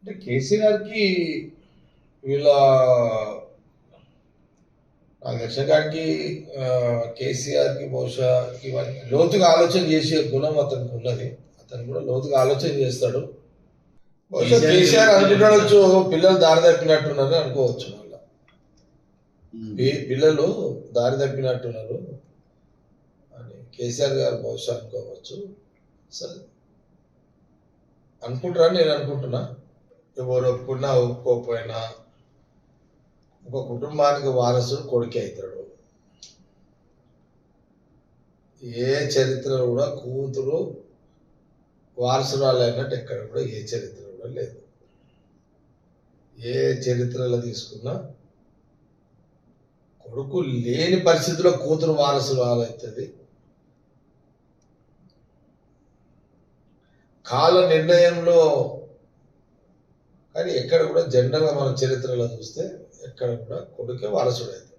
అంటే కేసీఆర్కి వీళ్ళ నాకు తెలిసిన కాడికి కేసీఆర్కి బహుశా ఇవన్నీ లోతుగా ఆలోచన చేసే గుణం అతనికి ఉన్నది. అతను కూడా లోతుగా ఆలోచన చేస్తాడు. బహుశా కేసీఆర్ అనుకుంటాడొచ్చు పిల్లలు దారి తప్పినట్టున్నారు అనుకోవచ్చు. మళ్ళా పిల్లలు దారి తప్పినట్టున్నారు అని కేసీఆర్ గారు బహుశా అనుకోవచ్చు. సరే అనుకుంటారని నేను అనుకుంటున్నా. ఎవరు ఒప్పుకున్నా ఒప్పుకోకపోయినా ఒక కుటుంబానికి వారసుడు కొడుకే అవుతాడు. ఏ చరిత్ర కూడా కూతురు వారసురాలు అయినట్టు ఎక్కడ కూడా ఏ చరిత్ర కూడా లేదు. ఏ చరిత్రలో తీసుకున్నా కొడుకు లేని పరిస్థితిలో కూతురు వారసురాలు అవుతుంది. కాల నిర్ణయంలో కానీ ఎక్కడ కూడా జనరల్గా మన చరిత్రలో చూస్తే ఎక్కడ కూడా కొడుకే వారసుడు అవుతాడు.